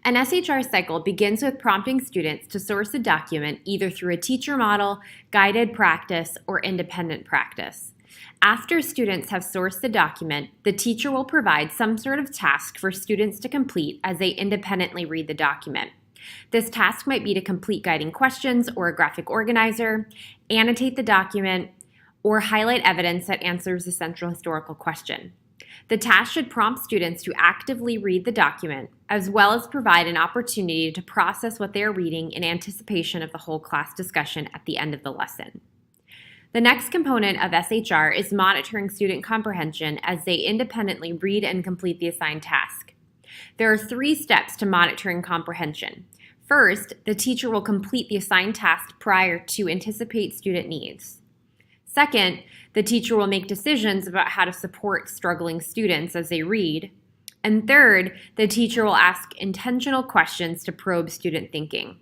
An SHR cycle begins with prompting students to source a document either through a teacher model, guided practice, or independent practice. After students have sourced the document, the teacher will provide some sort of task for students to complete as they independently read the document. This task might be to complete guiding questions or a graphic organizer, annotate the document, or highlight evidence that answers the central historical question. The task should prompt students to actively read the document, as well as provide an opportunity to process what they are reading in anticipation of the whole class discussion at the end of the lesson. The next component of SHR is monitoring student comprehension as they independently read and complete the assigned task. There are 3 steps to monitoring comprehension. First, the teacher will complete the assigned task prior to anticipate student needs. Second, the teacher will make decisions about how to support struggling students as they read. And third, the teacher will ask intentional questions to probe student thinking.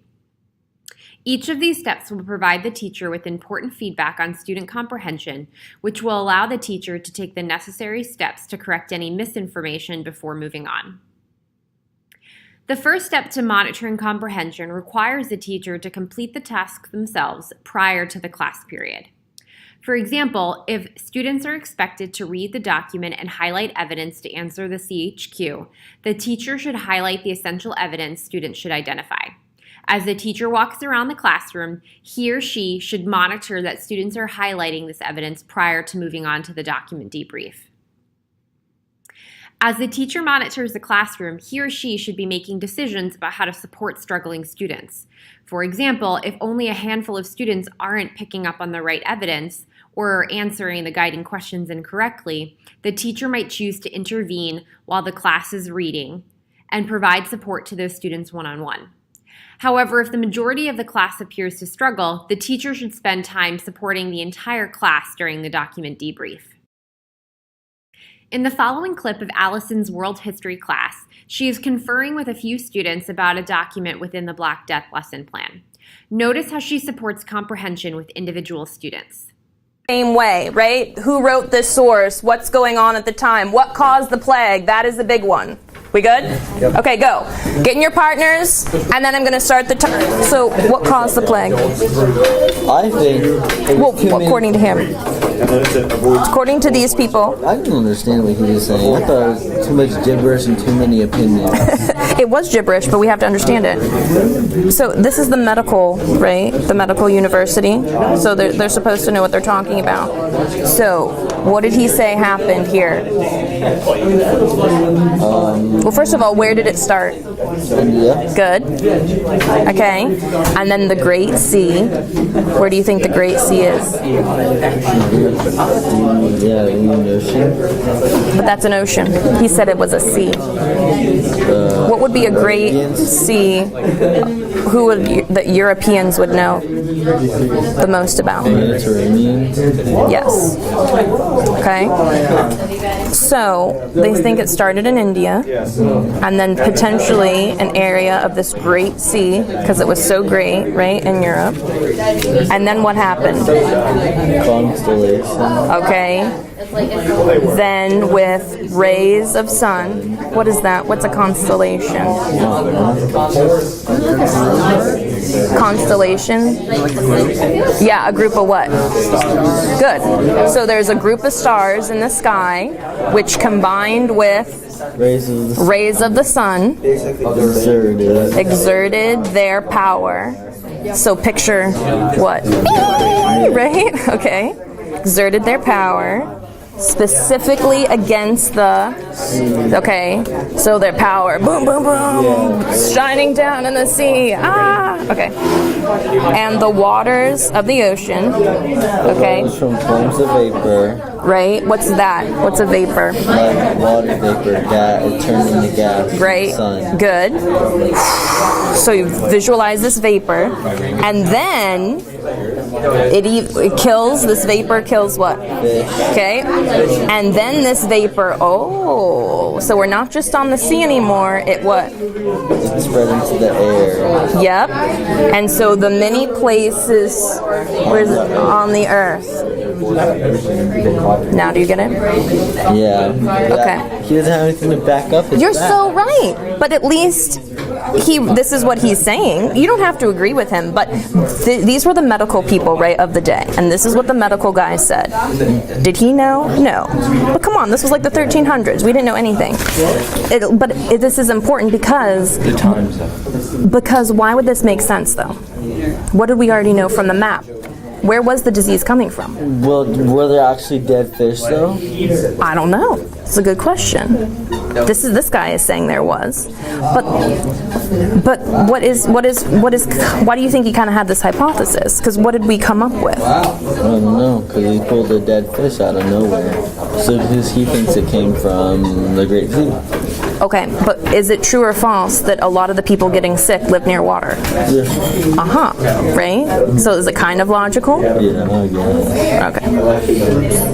Each of these steps will provide the teacher with important feedback on student comprehension, which will allow the teacher to take the necessary steps to correct any misinformation before moving on. The first step to monitoring comprehension requires the teacher to complete the tasks themselves prior to the class period. For example, if students are expected to read the document and highlight evidence to answer the CHQ, the teacher should highlight the essential evidence students should identify. As the teacher walks around the classroom, he or she should monitor that students are highlighting this evidence prior to moving on to the document debrief. As the teacher monitors the classroom, he or she should be making decisions about how to support struggling students. For example, if only a handful of students aren't picking up on the right evidence or are answering the guiding questions incorrectly, the teacher might choose to intervene while the class is reading and provide support to those students one-on-one. However, if the majority of the class appears to struggle, the teacher should spend time supporting the entire class during the document debrief. In the following clip of Allison's World History class, she is conferring with a few students about a document within the Black Death lesson plan. Notice how she supports comprehension with individual students. Same way, right? Who wrote this source? What's going on at the time? What caused the plague? That is the big one. We good? Yep. Okay, go. Get in your partners, and then I'm going to start the time. So, what caused the plague? I think... Well, according to him. According to these people. I didn't understand what he was saying. I thought it was too much gibberish and too many opinions. It was gibberish, but we have to understand it. So, this is the medical, right? The medical university. So, they're supposed to know what they're talking about. So, what did he say happened here? Well, first of all, where did it start? India. Good. Okay. And then the Great Sea. Where do you think the Great Sea is? Yeah, Indian Ocean. But that's an ocean. He said it was a sea. What would be a Great Sea? Who would the Europeans would know the most about? Mediterranean. Yes. Okay. So they think it started in India, and then potentially an area of this Great Sea, because it was so great, right, in Europe. And then what happened? Constellation. Okay. Then with rays of sun, what is that? What's a constellation? Constellation? Yeah, a group of what? Good. So there's a group of stars in the sky, which combined with rays of the sun exerted their power. So picture what? Right? Okay. Exerted their power. Specifically against the, okay, so their power, boom, boom, boom, shining down in the sea, okay. And the waters of the ocean, okay. From forms of vapor. Right, what's that? What's a vapor? Like water vapor, gas, it turns into gas. Right, sun. Good. So you visualize this vapor, and then it kills, this vapor kills what? Fish. Okay, and then this vapor, so we're not just on the sea anymore, it what? It spread into the air. Yep, and so the many places on the earth, Now do you get it? Yeah. Okay. He doesn't have anything to back up his You're fact. so right. But at least this is what he's saying. You don't have to agree with him, but these were the medical people, right, of the day. And this is what the medical guy said. Did he know? No. But come on, this was like the 1300s. We didn't know anything. This is important because why would this make sense, though? What did we already know from the map? Where was the disease coming from? Well, were there actually dead fish though? I don't know. It's a good question. This guy is saying there was, but why do you think he kind of had this hypothesis? Because what did we come up with? I don't know, because he pulled a dead fish out of nowhere. So he thinks it came from the Great Sea. Okay, but is it true or false that a lot of the people getting sick live near water? Yeah. Right? So is it kind of logical? Yeah, I guess.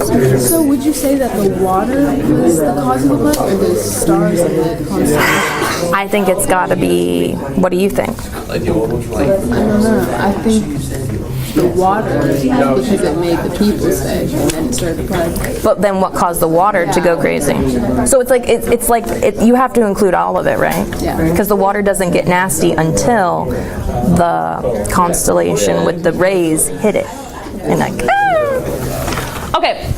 Okay. So would you say that the water was the cause of the plague, or the stars of the constellation? I think it's got to be. What do you think? I don't know. I think the water, because it made the people sick, and then it started the plague. But then what caused the water to go crazy? So it's like you have to include all of it, right? Yeah. Because the water doesn't get nasty until the constellation with the rays hit it, and like. Ah! Okay.